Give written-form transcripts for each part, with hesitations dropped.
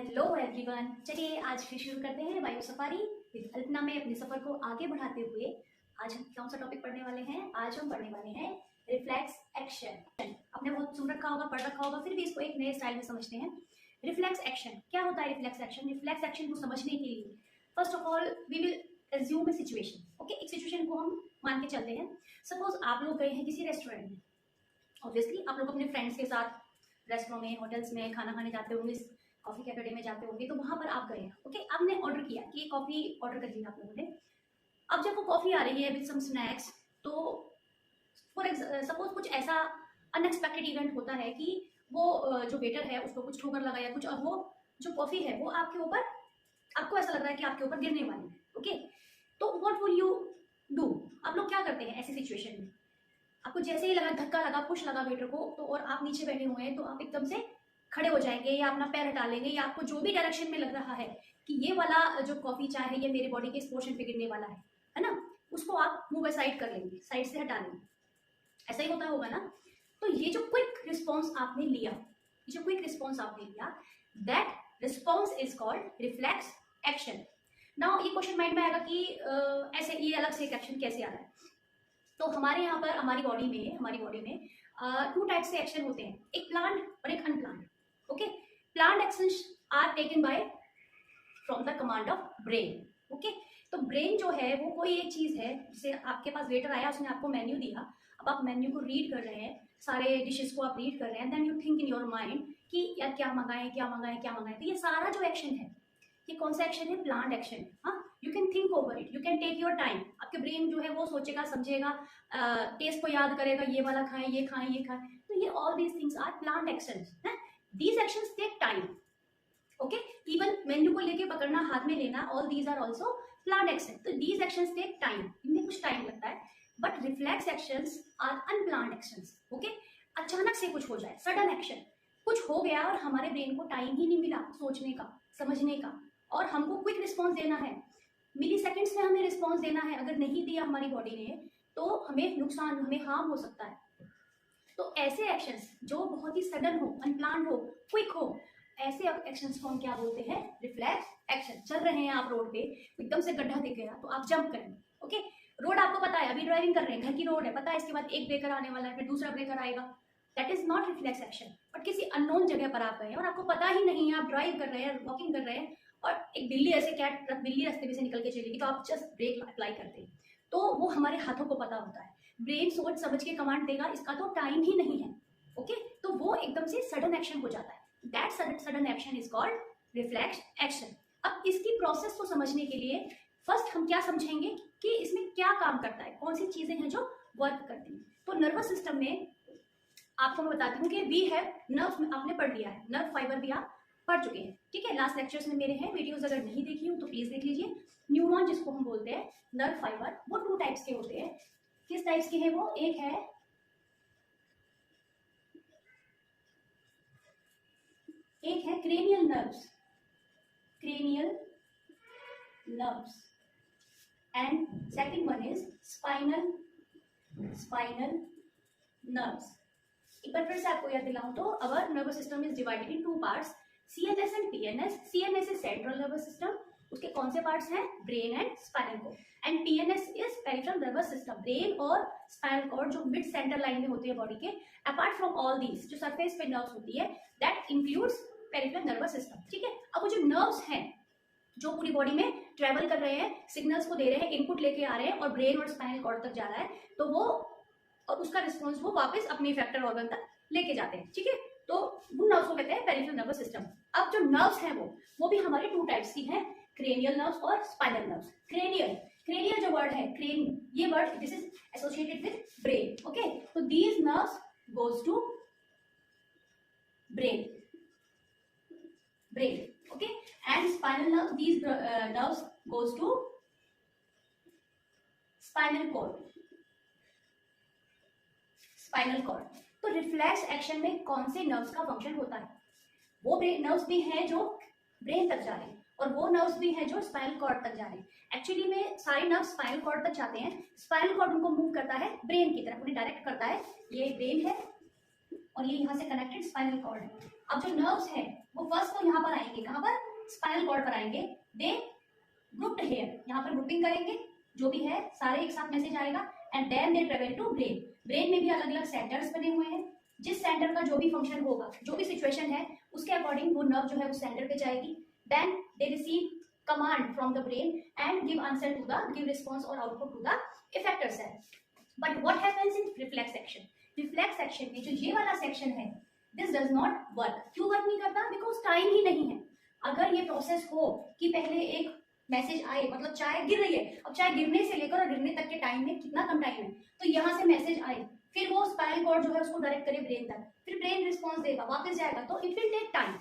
Hello everyone, चलिए आज फिर शुरू करते हैं बायो सफारी विद अल्पना में अपने सफर को आगे बढ़ाते हुए। आज हम कौन सा टॉपिक पढ़ने वाले हैं? आज हम पढ़ने वाले हैं रिफ्लेक्स एक्शन। आपने बहुत सुन रखा होगा, पढ़ रखा होगा, फिर भी इसको एक नए स्टाइल में समझते हैं। रिफ्लेक्स एक्शन क्या होता है? रिफ्लेक्स एक्शन, रिफ्लेक्स एक्शन को समझने के लिए first of all we will assume a situation. Okay, एक सिचुएशन को हम मान के चलते हैं। सपोज आप लोग गए हैं किसी रेस्टोरेंट में। ऑब्वियसली आप लोग अपने फ्रेंड्स के साथ रेस्टोरेंट में, होटल्स में खाना खाने जाते होंगे, कॉफ़ी कैफे में जाते होंगे, तो वहाँ पर आप गए। ओके, आपने ऑर्डर किया कि कॉफ़ी ऑर्डर कर लिया आप लोगों ने। अब जब वो कॉफ़ी आ रही है विद सम स्नैक्स, तो फॉर सपोज कुछ ऐसा अनएक्सपेक्टेड इवेंट होता है कि वो जो वेटर है उसको कुछ ठोकर लगा या कुछ, और वो जो कॉफ़ी है वो आपके ऊपर, आपको ऐसा लग रहा है कि आपके ऊपर गिरने वाली है। ओके, तो व्हाट विल यू डू? आप लोग क्या करते हैं ऐसी सिचुएशन में? आपको जैसे ही लगा, धक्का लगा, पुश लगा वेटर को, तो और आप नीचे बैठे हुए हैं, तो आप एकदम से खड़े हो जाएंगे या अपना पैर हटा लेंगे, या आपको जो भी डायरेक्शन में लग रहा है कि ये वाला जो कॉफी चाय है ये मेरे बॉडी के इस पोर्शन पे गिरने वाला है ना, उसको आप मुंह बाय साइड कर लेंगे, साइड से हटा लेंगे। ऐसा ही होता होगा ना? तो ये जो क्विक रिस्पॉन्स आपने लिया, ये जो क्विक रिस्पॉन्स आपने लिया, that response is called reflex action. Now ये क्वेश्चन माइंड में आएगा कि ऐसे ये अलग से एक एक्शन कैसे आ रहा है? तो हमारे यहाँ पर हमारी बॉडी में टू टाइप से एक्शन होते हैं, एक प्लान्ड और एक unplanned. Okay, planned actions are taken by from the command of brain. Okay, तो ब्रेन जो है वो कोई एक चीज है, जैसे आपके पास वेटर आया, उसने आपको मेन्यू दिया, अब आप मेन्यू को रीड कर रहे हैं, सारे डिशेस को आप रीड कर रहे हैं, then you think in your mind कि यार क्या मंगाएं क्या मंगाएं क्या मंगाएं। तो ये सारा जो एक्शन है, ये कौन सा एक्शन है? Planned action. हाँ, you can think over it, you can take your time. आपके ब्रेन जो है वो सोचेगा, समझेगा, टेस्ट को याद करेगा, ये वाला खाएं, ये खाएं, ये खाएं। तो ये all these things are planned actions. These actions take time. Okay, even menu को लेके पकड़ना, हाथ में लेना, all these are also planned action. तो दीज एक्शंस टेक टाइम, इनमें कुछ टाइम लगता है। But reflex actions are unplanned actions. Okay, अचानक से कुछ हो जाए, सडन एक्शन, कुछ हो गया और हमारे ब्रेन को टाइम ही नहीं मिला सोचने का, समझने का, और हमको क्विक रिस्पॉन्स देना है, मिली सेकेंड्स में हमें रिस्पॉन्स देना है। अगर नहीं दिया हमारी बॉडी ने तो हमें नुकसान, हमें हार्म हो सकता है। तो ऐसे एक्शंस जो बहुत ही सडन हो, अनप्लान्ड हो, क्विक हो, ऐसे एक्शंस को हम क्या बोलते हैं? Reflex action. चल रहे हैं आप रोड पे, एकदम से गड्ढा दिख गया तो आप जंप करेंगे। ओके, रोड आपको पता है, अभी ड्राइविंग कर रहे हैं, घर की रोड है, पता है इसके बाद एक ब्रेकर आने वाला है, फिर दूसरा ब्रेकर आएगा, that is not reflex action. But किसी अननोन जगह पर आप गए हैं और आपको पता ही नहीं है, आप ड्राइव कर रहे हैं, वॉकिंग कर रहे हैं, और एक बिल्ली ऐसे बिल्ली रास्ते में से निकल के चलेगी, तो आप जस्ट ब्रेक अप्लाई करते हैं। तो वो हमारे हाथों को पता होता है, ब्रेन सोच समझ के कमांड देगा, इसका तो टाइम ही नहीं है। ओके, तो वो एकदम से सडन एक्शन हो जाता है। That sudden action is called reflex action. अब इसकी प्रोसेस को समझने के लिए फर्स्ट हम क्या समझेंगे कि इसमें क्या काम करता है, कौन सी चीजें हैं जो वर्क करती हैं। तो नर्वस सिस्टम में आपको मैं बताती हूँ कि वी हैव नर्व, में आपने पढ़ लिया है, नर्व फाइबर भी आप पढ़ चुके हैं, ठीक है, लास्ट लेक्चर्स में मेरे हैं, वीडियोस अगर नहीं देखी हो तो प्लीज देख लीजिए। न्यूरॉन जिसको हम बोलते हैं, नर्व फाइबर, वो टू टाइप्स के होते हैं। किस टाइप्स के हैं वो? एक है cranial nerves, and second one is spinal nerves. एक बार फिर से आपको याद दिलाऊं तो our nervous system is divided in two parts, CNS and PNS। CNS is central nervous system, उसके कौन से पार्ट्स हैं? Brain and spinal cord. And PNS is peripheral nervous system, brain और स्पाइनल कॉर्ड जो मिड सेंटर लाइन में होती है body के। अपार्ट फ्रॉम ऑल दीज, जो सरफेस पे नर्व्स होती है, that includes peripheral nervous system. ठीक है, अब वो जो नर्व्स हैं जो पूरी बॉडी में ट्रेवल कर रहे हैं, सिग्नल्स को दे रहे हैं, इनपुट लेके आ रहे हैं और ब्रेन और स्पाइनल कॉर्ड तक जा रहा है, तो वो और उसका रिस्पॉन्स वो वापस अपने इफेक्टर ऑर्गन तक लेके जाते हैं। ठीक है, तो उन नर्व्स को कहते हैं पेरिफेरल नर्वस सिस्टम। अब जो नर्व्स हैं वो भी हमारे टू टाइप्स की हैं, क्रेनियल नर्व्स और स्पाइनल नर्व्स। क्रेनियल जो वर्ड है, क्रेन, ये word this is associated with brain. Okay, तो these nerves goes to brain. Okay, and spinal nerves, these nerves goes to spinal cord. तो reflex action में कौन से nerves का फंक्शन होता है? वो नर्व्स भी हैं जो ब्रेन तक जा रहे हैं और वो नर्व्स भी हैं जो स्पाइनल कॉर्ड तक जा रहे हैं। एक्चुअली में सारे नर्व्स स्पाइनल कॉर्ड तक जाते हैं, स्पाइनल कॉर्ड उनको मूव करता है ब्रेन की तरफ, उन्हें डायरेक्ट करता है। ये ब्रेन है और ये यहाँ से कनेक्टेड स्पाइनल कॉर्ड है। अब जो नर्व्स हैं वो फर्स्ट तो यहाँ पर आएंगे, कहाँ पर? स्पाइनल कॉर्ड पर आएंगे, दे ग्रुप्ड हेयर, यहाँ पर ग्रुपिंग करेंगे, जो भी है सारे एक साथ मैसेज आएगा, and then they travel to brain. Brain में भी अलग अलग सेंटर्स बने हुए हैं, जिस सेंटर का जो भी फंक्शन होगा, जो भी सिचुएशन है, उसके अकॉर्डिंग वो नर्व जो है उस सेंटर पे जाएगी। Then they receive command from the brain and give answer to the give response और output to the effector cell. But what happens in reflex action? Reflex action में जो ये वाला सेक्शन है, दिस डज नॉट वर्क। क्यों work नहीं करता? Because time ही नहीं है। अगर ये प्रोसेस हो कि पहले एक मैसेज आए, मतलब चाय गिर रही है, अब चाय गिरने से लेकर और गिरने तक के टाइम में कितना कम टाइम है, तो यहाँ से मैसेज आए, फिर वो स्पाइनल कॉर्ड जो है उसको डायरेक्ट करे ब्रेन तक, फिर ब्रेन रिस्पॉन्स देगा, वापस जाएगा, तो इट विल टेक टाइम।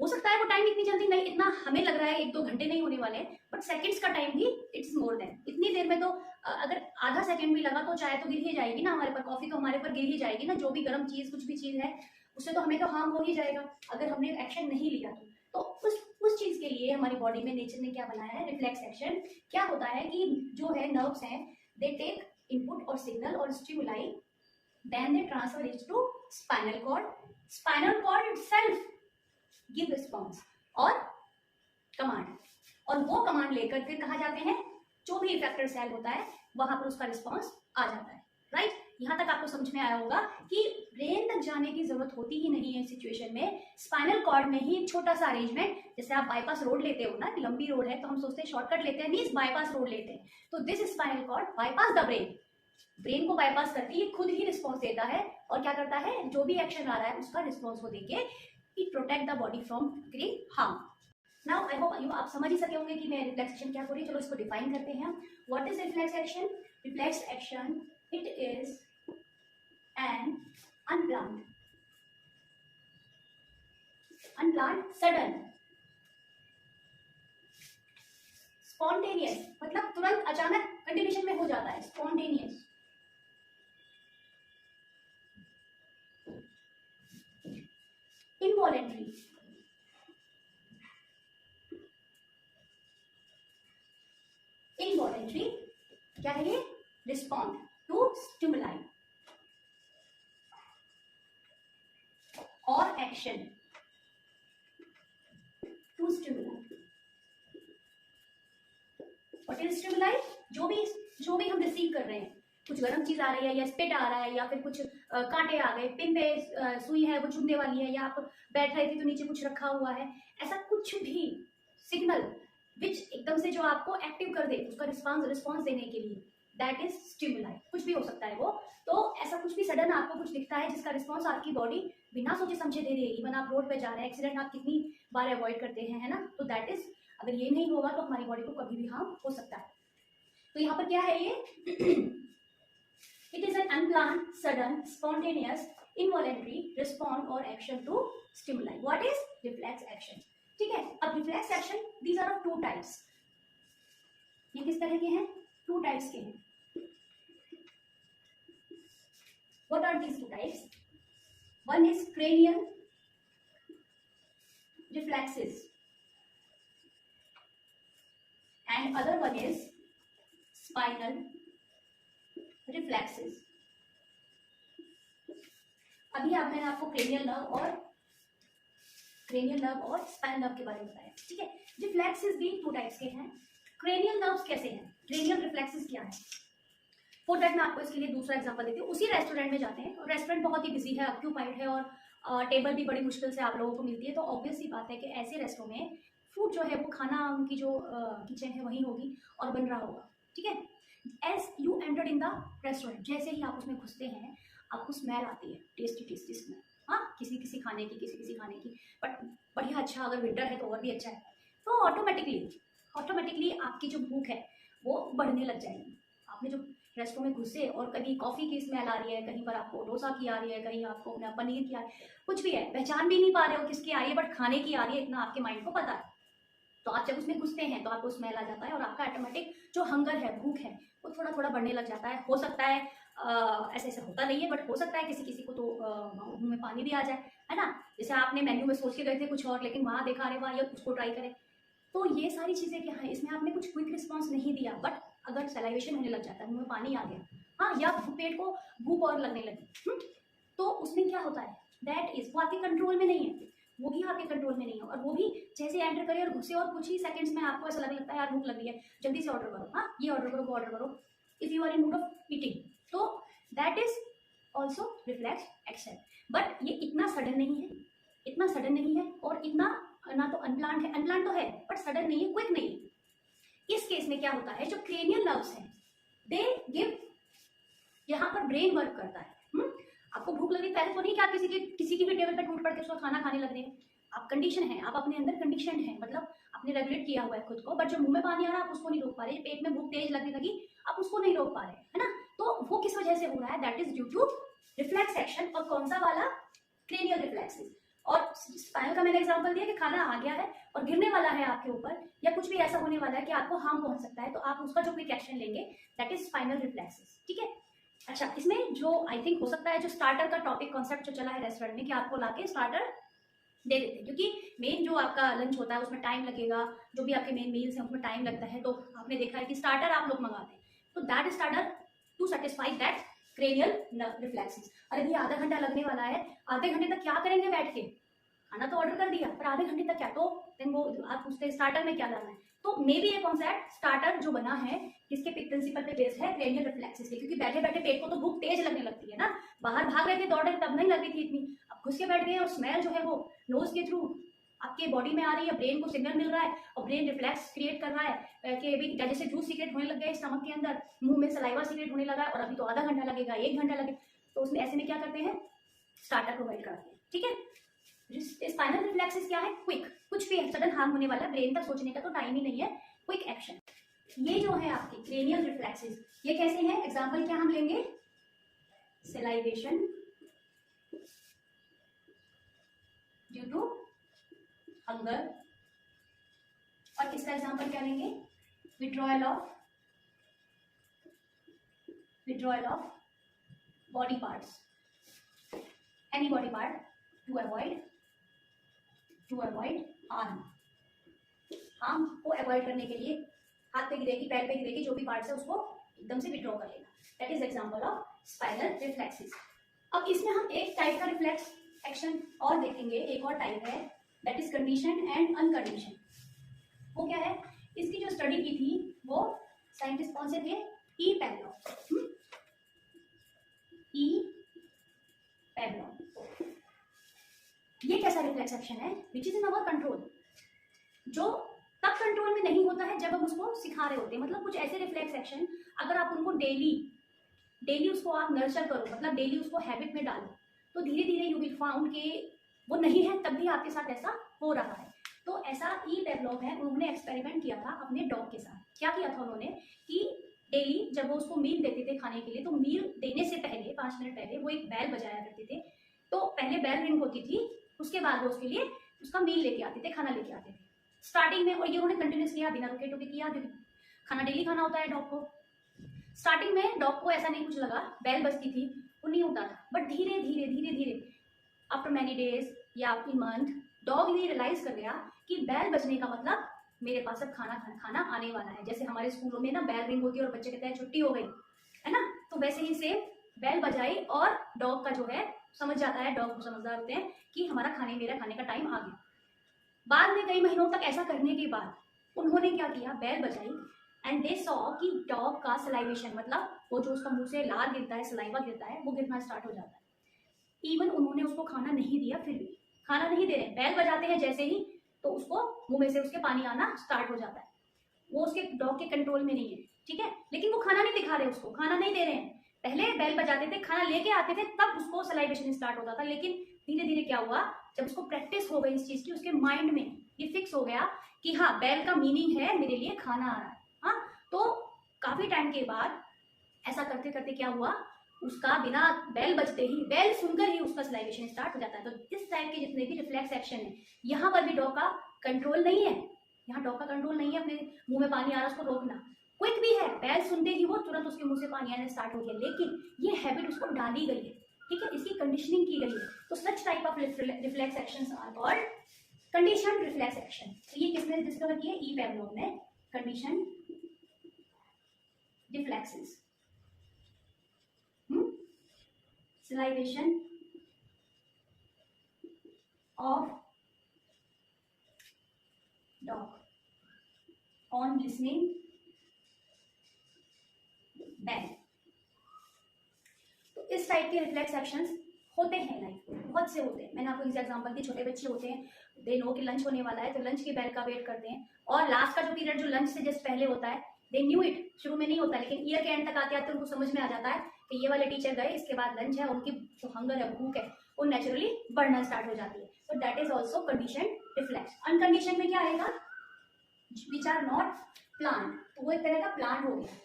हो सकता है वो टाइम इतनी जल्दी नहीं, इतना हमें लग रहा है 1-2 घंटे नहीं होने वाले, बट सेकंड्स का टाइम भी इट्स मोर देन। इतनी देर में तो अगर आधा सेकंड भी लगा तो चाय तो गिर ही जाएगी ना हमारे पर, कॉफी तो हमारे पर गिर ही जाएगी ना, जो भी गर्म चीज कुछ भी चीज है उससे तो हमें तो हार्म हो ही जाएगा अगर हमने एक्शन नहीं लिया तो उस चीज के लिए हमारी बॉडी में नेचर ने क्या बनाया है, रिफ्लेक्स एक्शन। क्या होता है कि जो है नर्व्स हैं, दे टेक इनपुट और सिग्नल और stimuli, then they transfer it to spinal cord, spinal cord itself give response और कमांड, और वो कमांड लेकर फिर कहा जाते हैं, जो भी इफेक्टर सेल होता है वहां पर उसका रिस्पॉन्स आ जाता है। राइट, यहाँ तक आपको समझ में आया होगा कि ब्रेन तक जाने की जरूरत होती ही नहीं है इस सिचुएशन में। स्पाइनल कॉर्ड में ही एक छोटा सा अरेंजमेंट, जैसे आप बाईपास रोड लेते हो ना, लंबी रोड है तो हम सोचते हैं शॉर्टकट लेते हैं, नहीं, बाईपास रोड लेते हैं, तो this spinal cord bypass the brain, brain को बाईपास करके ये खुद ही रिस्पॉन्स देता है, और क्या करता है, जो भी एक्शन आ रहा है उसका रिस्पॉन्स को देके it protect the body from great harm. Now I hope आप समझ ही सके होंगे कि मैं रिफ्लेक्स एक्शन क्या हो रही है। चलो इसको डिफाइन करते हैं। What is reflex action? Reflex action, it is an unplanned sudden spontaneous, मतलब तुरंत अचानक कंटिन्यूशन में हो जाता है, स्पॉन्टेनियस, इनवॉलेंट्री, इनवॉलेंट्री क्या है ये? रिस्पॉन्ड टू स्टिमुलाई और action to stimuli. What is stimuli? जो भी हम रिसीव कर रहे हैं, कुछ गर्म चीज आ रही है या स्पिट आ रहा है या फिर कुछ कांटे आ गए, पिन पे सुई है वो चुभने वाली है, या आप बैठ रहे थे तो नीचे कुछ रखा हुआ है, ऐसा कुछ भी सिग्नल विच एकदम से जो आपको एक्टिव कर दे उसका रिस्पॉन्स देने के लिए, दैट इज स्टिमुलाई। कुछ भी हो सकता है वो, तो ऐसा कुछ भी सडन आपको कुछ दिखता है जिसका रिस्पॉन्स आपकी बॉडी बिना सोचे समझे दे रही है। इवन आप रोड पे जा रहे हैं, एक्सीडेंट आप कितनी बार अवॉइड करते हैं, है ना, तो दैट इज, अगर ये नहीं होगा तो हमारी बॉडी को कभी भी हार्म हो सकता है। तो यहाँ पर क्या है ये? It is an unplanned sudden spontaneous involuntary respond और action to stimuli. What is reflex action? ठीक है, अब reflex action, these are of 2 types. ये किस तरह के हैं? 2 टाइप्स के हैं। What are these 2 types? One is cranial reflexes and other one is spinal reflexes. अभी मैंने आपको क्रेनियल नर्व और स्पाइनल नर्व के बारे में बताया। ठीक है, रिफ्लेक्सेस भी 2 टाइप्स के हैं। क्रेनियल नर्व्स कैसे हैं? क्रेनियल रिफ्लेक्सेस क्या है? फॉर दैट मैं आपको इसके लिए दूसरा एग्जांपल देती हूँ। उसी रेस्टोरेंट में जाते हैं और रेस्टोरेंट बहुत ही बिजी है, ऑक्यूपाइड है, और टेबल भी बड़ी मुश्किल से आप लोगों को मिलती है, तो ऑब्वियस सी बात है कि ऐसे रेस्टोरेंट में फूड जो है वो खाना, उनकी जो किचन है वहीं होगी और बन रहा होगा। ठीक है, as you entered in the restaurant, जैसे ही आप उसमें घुसते हैं आपको स्मेल आती है, टेस्टी स्मेल, हाँ, किसी खाने की, बट बढ़िया, अच्छा, अगर विंटर है तो और भी अच्छा है, तो ऑटोमेटिकली आपकी जो भूख है वो बढ़ने लग जाएगी। आपने जो रेस्टोरेंट में घुसे और कहीं कॉफ़ी की स्मेल आ रही है, कहीं पर आपको डोसा की आ रही है, कहीं आपको पनीर की आ रही है, कुछ भी है, पहचान भी नहीं पा रहे हो किसकी आ रही है, बट खाने की आ रही है, इतना आपके माइंड को पता है। तो आप जब उसमें घुसते हैं तो आपको स्मेल आ जाता है और आपका ऑटोमेटिक जो हंगर है, भूख है, वो थोड़ा थोड़ा बढ़ने लग जाता है। हो सकता है ऐसे होता नहीं है, बट हो सकता है किसी को तो मुंह में पानी भी आ जाए, है ना। जैसे आपने मेन्यू में सोच के गए थे कुछ और, लेकिन वहाँ देखा रहे वहाँ, या उसको ट्राई करें, तो ये सारी चीज़ें क्या है, इसमें आपने कुछ क्विक रिस्पॉन्स नहीं दिया, बट अगर सलाइवेशन होने लग जाता है, मुंह में पानी आ गया, हाँ, या पेट को भूख और लगने लगी, तो उसमें क्या होता है, दैट इज, वो आपके कंट्रोल में नहीं है। वो भी आपके कंट्रोल में नहीं है, और वो भी जैसे एंटर करे और घुसे और कुछ ही सेकंड्स में आपको ऐसा लगने लगता है यार भूख लग रही है, जल्दी से ऑर्डर करो, हाँ ये ऑर्डर करो, वो ऑर्डर करो, if you are in mood of eating, तो that is also reflex action. But ये इतना सडन नहीं है, इतना सडन नहीं है, और इतना ना तो अनप्लान्ड है, अनप्लान्ड तो है बट सडन नहीं है, क्विक नहीं है। इस केस में क्या होता है, जो क्रेनियल नर्व्स हैं दे गिव, यहाँ पर ब्रेन वर्क करता है। आपको भूख लगी, पहले तो नहीं कि आप किसी की भी टेबल पर टूट पड़ के उसको खाना खाने लग रहे हैं, आप कंडीशन है, आप अपने अंदर कंडीशन है, मतलब आपने रेगुलेट किया हुआ है खुद को, बट जो मुंह में पानी आ रहा है आप उसको नहीं रोक पा रहे, पेट में भूख तेज लगने लगी आप उसको नहीं रोक पा रहे, है ना। तो वो किस वजह से हो रहा है, that is due to reflex action. और कौन सा वाला, क्रेनियल रिफ्लेक्सेस। और स्पाइनल का मैंने एग्जांपल दिया कि खाना आ गया है और गिरने वाला है आपके ऊपर, या कुछ भी ऐसा होने वाला है कि आपको हार्म पहुंच सकता है, तो आप उसका जो क्विक एक्शन लेंगे दैट इज स्पाइनल रिफ्लेक्सेस, ठीक है। अच्छा, इसमें जो आई थिंक हो सकता है, जो स्टार्टर का टॉपिक कॉन्सेप्ट जो चला है रेस्टोरेंट में कि आपको लाके स्टार्टर दे देते हैं, क्योंकि मेन जो आपका लंच होता है उसमें टाइम लगेगा, जो भी आपके मेन मील्स हैं उसमें टाइम लगता है, तो आपने देखा है कि स्टार्टर आप लोग मंगाते हैं, तो that starter to satisfy that cranial reflexes. अरे भैया आधा घंटा लगने वाला है, आधे घंटे तक क्या करेंगे बैठ के, खाना तो ऑर्डर कर दिया पर आधे घंटे तक क्या, तो वो आप पूछते हैं स्टार्टर में क्या लाना है, तो मे बी ये कॉन्सेप्ट स्टार्टर जो बना है किसके प्रिंसिपल पे बेस्ड है, क्रेनियल रिफ्लेक्सेस के, क्योंकि बैठे बैठे पेट को तो भूख तेज लगने लगती है ना, बाहर भाग रहे थे दौड़ रहे तब नहीं लग रही थी इतनी, अब घुस के बैठ गए और स्मेल जो है वो नोज के थ्रू आपके बॉडी में आ रही है, ब्रेन को सिग्नल मिल रहा है और ब्रेन रिफ्लेक्स क्रिएट कर रहा है कि अभी जैसे जूस सीक्रेट होने लग गए स्टमक के अंदर, मुंह में सलाइवा सीक्रेट होने लगा और अभी तो आधा घंटा लगेगा, 1 घंटा लगेगा, तो उसमें ऐसे में क्या करते हैं, स्टार्टर प्रोवाइड करते हैं, ठीक है। स्पाइनल रिफ्लेक्सेस क्या है, क्विक, कुछ भी सडन हार्म होने वाला है, ब्रेन तक सोचने का तो टाइम ही नहीं है, क्विक एक्शन। ये जो है आपके क्रेनियल रिफ्लेक्सेस, ये कैसे हैं, एग्जांपल क्या हम लेंगे, सलाइवेशन ड्यू टू हंगर, और इसका एग्जांपल क्या लेंगे, withdrawal of body parts, any body part two avoid harm को अवॉइड करने के लिए हाथ पे गिरेगी, पैर पे गिरेगी, जो भी पार्ट्स है उसको एकदम से विड्रॉ कर लेना, that is example of spinal reflexes. अब इसमें हम एक टाइप का रिफ्लेक्स एक्शन और देखेंगे, एक और टाइप है दैट इज कंडीशन एंड अनकंडीशन। वो क्या है, इसकी जो स्टडी की थी वो साइंटिस्ट कौन से थे, ई पैवलोव, ये कैसा रिफ्लेक्स एक्शन है, which is in our control, जो तब कंट्रोल में नहीं होता है जब हम उसको सिखा रहे होते हैं, मतलब कुछ ऐसे रिफ्लेक्स एक्शन अगर आप उनको डेली उसको आप नर्चर करो, मतलब डेली उसको हैबिट में डालो, तो धीरे धीरे यू विल फाउंड कि वो नहीं है तब भी आपके साथ ऐसा हो रहा है। तो ऐसा ई पैवलोव है, उन्होंने एक्सपेरिमेंट किया था अपने डॉग के साथ। क्या किया था उन्होंने कि डेली जब वो उसको मील देते थे खाने के लिए, तो मील देने से पहले 5 मिनट पहले वो एक बैल बजाया करते थे, तो पहले बैल रिंग होती थी, उसके बाद वो उसके लिए उसका मील लेके आते थे, खाना लेके आते थे स्टार्टिंग में, और ये उन्होंने कंटिन्यूस किया, बिना रुके टुके किया, क्योंकि खाना डेली खाना होता है डॉग को। स्टार्टिंग में डॉग को ऐसा नहीं कुछ लगा, बैल बजती थी वो नहीं होता था, बट धीरे धीरे आफ्टर मैनी डेज या आफ्टर मंथ डॉग ये रियलाइज कर गया कि बैल बजने का मतलब मेरे पास अब खाना आने वाला है। जैसे हमारे स्कूलों में ना बैल रिंग होती है और बच्चे कहते हैं छुट्टी हो गई, है ना, तो वैसे ही सेम बैल बजाई और डॉग का जो है समझ जाता है, डॉग समझदार होते हैं कि मेरा खाने का टाइम आ गया। बाद में कई महीनों तक ऐसा करने के बाद उन्होंने क्या किया, बैल बजाई एंड दे सॉ कि डॉग का सलाइवेशन, मतलब वो जो उसका मुंह से लार गिरता है, सलाइवा गिरता है, वो गिरना स्टार्ट हो जाता है। इवन उन्होंने उसको खाना नहीं दिया, फिर भी खाना नहीं दे रहे, बैल बजाते हैं जैसे ही तो उसको मुंह में से उसके पानी आना स्टार्ट हो जाता है, वो उसके डॉग के कंट्रोल में नहीं है, ठीक है, लेकिन वो खाना नहीं दिखा रहे, उसको खाना नहीं दे रहे हैं। पहले बैल बजाते थे, खाना लेके आते थे, तब उसको सलाइवेशन स्टार्ट होता था, लेकिन धीरे धीरे क्या हुआ, जब उसको प्रैक्टिस हो गई इस चीज की, उसके माइंड में ये फिक्स हो गया कि हाँ बैल का मीनिंग है मेरे लिए खाना आ रहा है। हाँ, तो काफी टाइम के बाद ऐसा करते करते क्या हुआ, उसका बिना बैल बजते ही, बैल सुनकर ही उसका सलाइवेशन स्टार्ट हो जाता है। तो इस टाइप के जितने भी रिफ्लेक्स एक्शन है, यहाँ पर भी डॉग का कंट्रोल नहीं है, यहाँ डॉग का कंट्रोल नहीं है अपने मुंह में पानी आ रहा है उसको रोकना, क्विक भी है, बैल सुनते ही वो तुरंत उसके मुंह से पानी आने स्टार्ट हो गया, लेकिन ये हैबिट उसको डाली गई है, ठीक है, इसकी कंडीशनिंग की गई है। तो such type of reflex actions are called conditioned reflex action. तो ये किसने डिस्कवर किया, ई पैवलोव ने, condition reflexes, salivation of dog on listening bell. तो इस टाइप के रिफ्लेक्स एक्शंस होते हैं लाइफ में, बहुत से होते हैं। मैंने आपको इस एग्जांपल दी, छोटे बच्चे होते हैं, दे नो कि लंच होने वाला है तो लंच की बेल का वेट करते हैं, और लास्ट का जो पीरियड जो लंच से जस्ट पहले होता है, दे न्यू इट, शुरू में नहीं होता लेकिन ईयर के एंड तक आते आते उनको समझ में आ जाता है कि ये वाले टीचर गए, इसके बाद लंच है, उनकी जो हंगर है, भूख है, वो नेचुरली बढ़ना स्टार्ट हो जाती है। तो that is also condition reflex. Uncondition में क्या आएगा, विच आर नॉट प्लान, तो वो एक तरह का प्लान हो गया।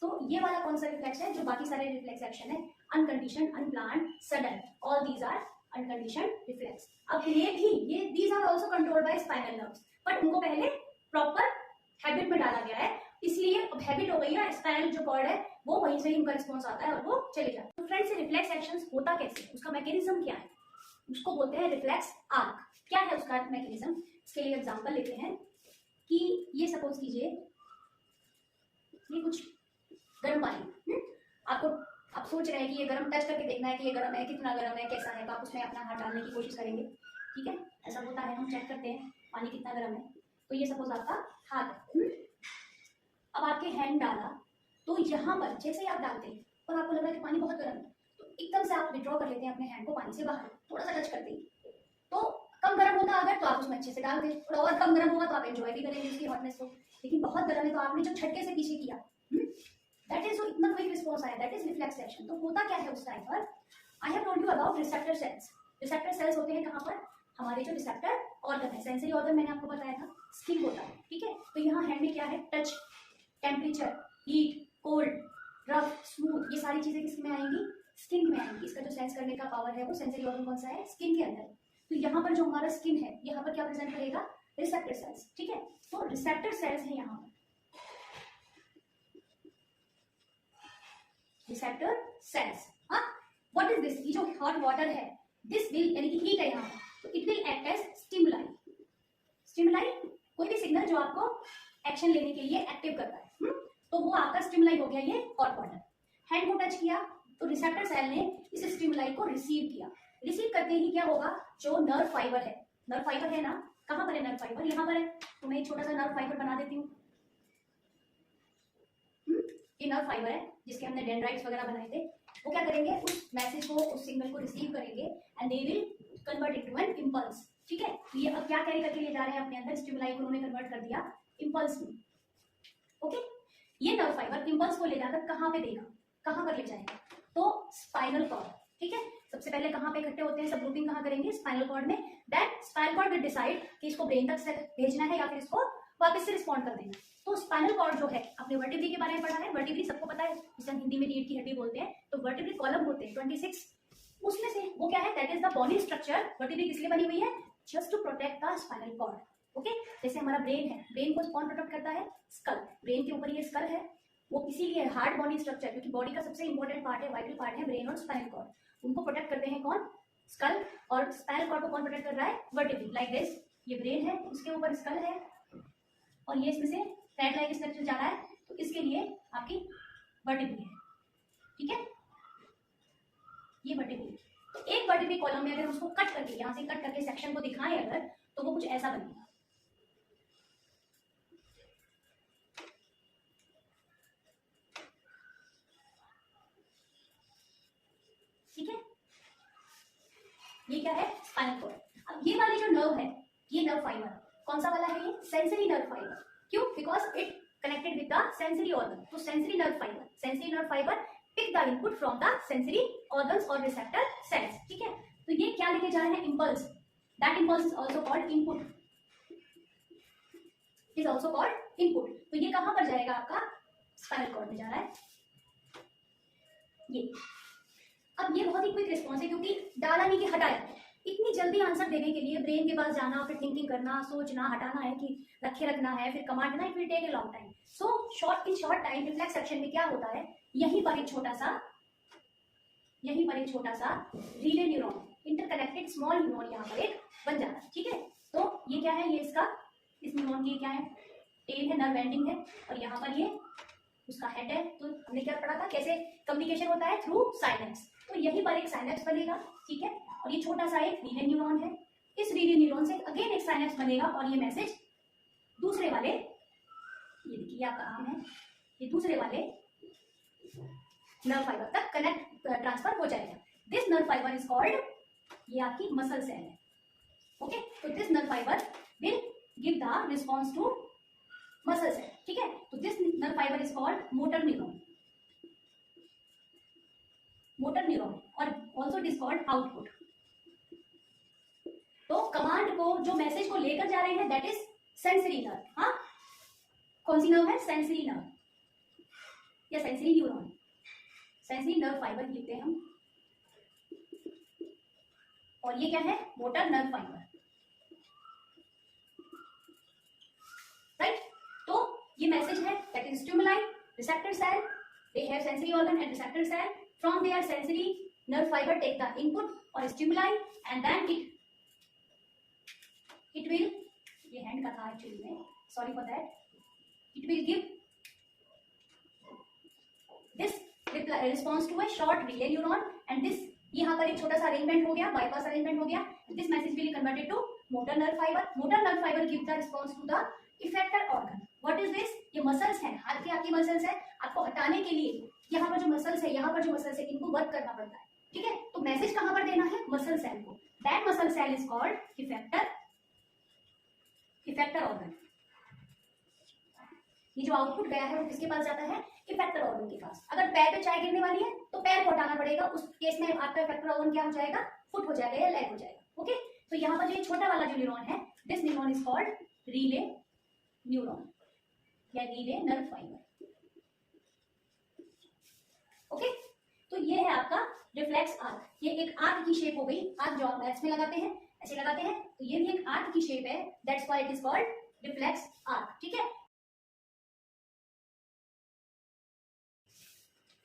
तो ये वाला कौन सा रिफ्लेक्स है, जो बाकी सारे रिफ्लेक्स एक्शन है, uncondition, unplan, sudden, all these are uncondition reflex. अब ये भी, ये these are also controlled by spinal nerves, but उनको पहले प्रॉपर हैबिट में डाला गया है, इसलिए अब हैबिट हो गई है, स्पाइनल जो कॉर्ड है वो वहीं से ही उनका रिस्पॉन्स आता है और वो चले जाते हैं। तो फ्रेंड्स, रिफ्लेक्स एक्शंस होता कैसे, उसका मैकेनिज्म क्या है, उसको बोलते हैं रिफ्लेक्स आर्क। क्या है उसका मैकेनिज्म, इसके लिए एग्जांपल लेते हैं कि ये सपोज कीजिए ये कुछ गर्म पानी, आपको आप सोच रहे हैं कि ये गर्म, टच करके देखना है कि ये गर्म है, कितना गर्म है, कैसा है, तो आप उसमें अपना हाथ डालने की कोशिश करेंगे, ठीक है, ऐसा होता है, हम चेक करते हैं पानी कितना गर्म है। तो ये सपोज आपका हाथ है, अब आपके हैंड डाला, तो यहाँ पर जैसे ही आप डालते हैं और आपको लग रहा है कि पानी बहुत गर्म है, तो एकदम से आप विड्रॉ कर लेते हैं अपने हैंड को पानी से बाहर, थोड़ा सा टच करते ही। तो कम गर्म होता अगर तो आप उसमें अच्छे से डाल दें, और कम गर्म होगा तो आप एंजॉय भी करेंगे उसकी हॉटनेस को, लेकिन बहुत गर्म है तो आपने जो झटके से पीछे किया, दैट इज, जो इतना क्विक रिस्पॉन्स आया, दैट इज रिफ्लेक्स एक्शन। तो होता क्या है उस टाइम पर, I have told you about receptor cells. Receptor cells होते हैं कहाँ पर, हमारे जो रिसेप्टर ऑर्गन है, सेंसरी ऑर्गन मैंने आपको बताया था, स्किन होता है, ठीक है। तो यहाँ हैंड में क्या है, touch, temperature, heat, cold, rough, smooth, ये सारी चीजें किस में आएंगी, स्किन में आएंगी। इसका जो सेंस करने का पावर है वो सेंसरी ऑर्गन कौन सा है, स्किन के अंदर। तो यहाँ पर जो हमारा स्किन है, यहाँ पर क्या प्रेजेंट करेगा, रिसेप्टर सेल्स, ठीक है। तो रिसेप्टर सेल्स है यहाँ पर, रिसेप्टर सेल्स। हाँ, व्हाट इज दिस, ये जो हॉट वाटर है, दिस विल, यानी कि हीट है यहाँ पर, तो it will act as stimuli. Stimuli कोई भी सिग्नल जो आपको एक्शन लेने के लिए एक्टिव करता है, तो वो आपका स्टिमुलाई हो गया ये हॉट वाटर। हैंड को टच किया तो रिसेप्टर सेल ने इस स्टिमुलाई को रिसीव किया, रिसीव करते ही क्या होगा, जो नर्व फाइबर है, नर्व फाइबर है ना, कहाँ पर है नर्व फाइबर, यहाँ पर है, तो मैं एक छोटा सा नर्व फाइबर बना देती हूँ, ये नर्व फाइबर है जिसके हमने डेंड्राइट्स वगैरह बनाए थे। वो क्या करेंगे, उस मैसेज को, उस सिग्नल को रिसीव करेंगे and they will convert into an impulse, ठीक है। ये अब क्या कैरी करके ले जा रहे हैं अपने अंदर, स्टिमुलाई को उन्होंने कन्वर्ट कर दिया इंपल्स में, ओके। ये नर्व फाइबर इंपल्स को ले जाकर कहाँ पे देगा, कहाँ पर ले जाएगा, तो स्पाइनल कॉर्ड, ठीक है। सबसे पहले कहाँ पे इकट्ठे होते हैं, सब ग्रुपिंग कहाँ करेंगे, स्पाइनल कॉर्ड में। That spinal cord will decide कि इसको ब्रेन तक भेजना है या फिर इसको वापस से रिस्पॉन्ड कर देना। तो स्पाइनल कॉर्ड जो है, आपने वर्टिब्री के बारे में पढ़ा है, वर्टिब्री सबको पता है, जिसे हम हिंदी में रीढ़ की हड्डी बोलते हैं। तो वर्टिब्री कॉलम होते हैं 26, उसमें से वो क्या है, that is the bony structure. Vertebrae किस लिए बनी हुई है, just to protect the spinal cord, okay. जैसे हमारा ब्रेन है, ब्रेन को कौन प्रोटेक्ट करता है, स्कल, ब्रेन के ऊपर ये स्कल है, वो इसीलिए हार्ड बॉडी स्ट्रक्चर, क्योंकि बॉडी का सबसे इंपॉर्टेंट पार्ट है, वाइटल पार्ट है ब्रेन और स्पाइनल कॉर्ड, उनको प्रोटेक्ट करते हैं कौन, स्कल। और स्पाइनल कॉर्ड को कौन प्रोटेक्ट कर रहा है, वर्टिब्री, लाइक दिस, ये ब्रेन है, उसके ऊपर स्कल है, और ये इसमें से थ्रेड लाइक स्ट्रक्चर जा रहा है, तो इसके लिए आपकी वर्टिब्री है, ठीक है, ये वर्टिब्री। तो एक वर्टिब्री कॉलम में अगर उसको कट करके, यहाँ से कट करके सेक्शन को दिखाएं अगर, तो वो कुछ ऐसा बनेगा, ठीक है। ये क्या है, स्पाइनल कॉर्ड। अब ये वाली जो नर्व है, ये नर्व फाइबर कौन सा वाला है, ये सेंसरी नर्व फाइबर। क्यों, because it connected with the sensory organ. तो sensory nerve fibre, sensory nerve fibre pick the input from the sensory organs और रिसेप्टर सेल्स, ठीक है। तो ये क्या लेके जा रहे हैं, impulse, that impulse is also called input, is also called input. तो ये कहां पर जाएगा, आपका स्पाइनल कॉर्ड में जा रहा है ये। अब ये बहुत ही क्विक रिस्पॉन्स है, क्योंकि डाला नहीं कि हटाया। इतनी जल्दी आंसर देने के लिए ब्रेन के पास जाना, फिर थिंकिंग करना, सोचना, हटाना है कि रखे रखना है, फिर कमांड देना, it will take a long time. So short in short time reflex action में क्या होता है, यहीं पर एक छोटा सा relay neuron, interconnected small neuron यहाँ पर एक बन जाता है, ठीक है। तो ये क्या है, ये इसका, इस न्यूरॉन की क्या है, टेल है, नर्व एंडिंग है, और यहाँ पर ये उसका हेड है। तो हमने क्या पढ़ा था, कैसे कम्युनिकेशन होता है, थ्रू साइलेंस। तो यहीं पर एक साइनेप्स बनेगा, ठीक है, और ये छोटा सा एक रीले न्यूरॉन है। इस रीले न्यूरॉन से अगेन एक साइनेप्स बनेगा और ये मैसेज दूसरे वाले, ये देखिए आपका आर्म है, ये दूसरे वाले नर्व फाइबर तक कनेक्ट ट्रांसफर हो जाएगा। This nerve fibre is called, ये आपकी मसल सेल है, ओके। तो this nerve fibre will give the response to muscle cell, ठीक है। तो this nerve fibre is called motor neuron, motor neuron, और also it is called output. तो command को, जो मैसेज को लेकर जा रहे हैं, दैट इज सेंसरी नर्व। हाँ, कौन सी नर्व है? सेंसरी नर्व या sensory neuron, sensory nerve fibre लिखते हैं हम। और ये क्या है? Motor nerve fibre, right. तो ये मैसेज है that is stimuli, receptor cell, they have sensory organ and receptor cell, from there sensory nerve fibre take the input और stimuli and then it will, ये हैंड का था actually में, sorry for that, it will give this response to a short relay neuron and this, यहाँ पर एक छोटा सा अरेंजमेंट हो गया, बाईपास अरेंजमेंट हो गया। This message will converted to motor nerve fibre, motor nerve fibre give the response to the effector organ. What is this? ये मसल्स हैं, हाथ की आपकी मसल्स है, आपको हटाने के लिए यहाँ पर जो मसल्स है, यहाँ पर जो मसल्स है, इनको वर्क करना पड़ता है, ठीक है। तो मैसेज कहाँ पर देना है? मसल सेल को। That muscle cell is called effector, effector organ. ये जो आउटपुट गया है वो किसके पास जाता है? इफेक्टर ऑर्गन के पास। अगर पैर पे चाय गिरने वाली है तो पैर को हटाना पड़ेगा, उस केस में आपका इफेक्टर ऑर्गन क्या हो जाएगा? फुट हो जाएगा या लेग हो जाएगा, ओके। तो यहाँ पर जो छोटा वाला जो न्यूरॉन है, this neuron is called relay neuron या रीले नर्व फाइबर, ओके। तो ये है आपका रिफ्लेक्स आर्क। ये एक आर्क की शेप हो गई, आर्क जो आप मैथ्स में लगाते हैं, ऐसे लगाते हैं, तो ये भी एक आर्क की शेप है, that's why it is called reflex arc, ठीक है।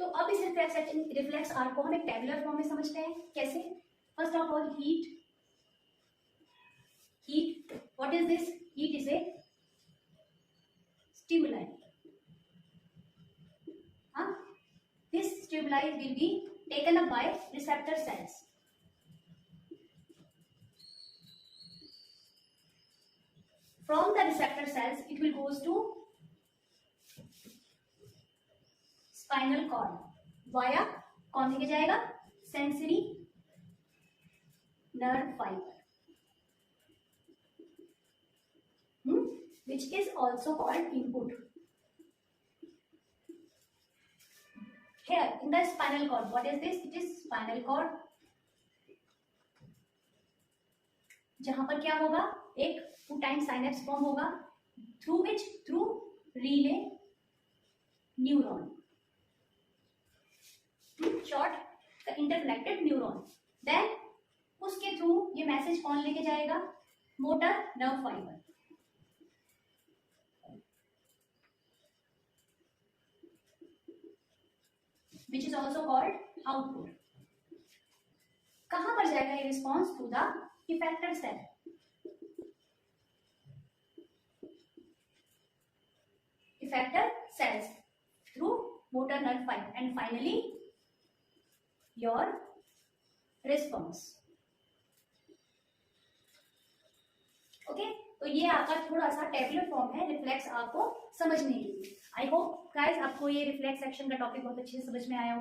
तो अब इस रिफ्लेक्स आर्क को हम एक टेबुलर फॉर्म में समझते हैं। कैसे? First of all heat, heat, what is this? Heat is a stimuli, हाँ, this stimuli will be taken up by receptor cells. From the receptor cells it will goes to spinal cord, via कौन लेके जाएगा? Sensory nerve fibre, which is also called input. Here in the spinal cord, what is this? It is spinal cord. जहां पर क्या होगा? एक two time synapse form होगा, through which, through relay neuron, short interconnected neuron. Then उसके through ये message कौन लेके जाएगा? Motor nerve fibre, which is also called output. कहां पर जाएगा ये response? To the effector cell, effector cells through motor nerve fiber and finally your response, okay. तो ये आपका थोड़ा सा टेबुलर फॉर्म है रिफ्लेक्स आपको समझने के लिए। आई होप गाइस आपको ये रिफ्लेक्स एक्शन का टॉपिक बहुत अच्छे से समझ में आया हो।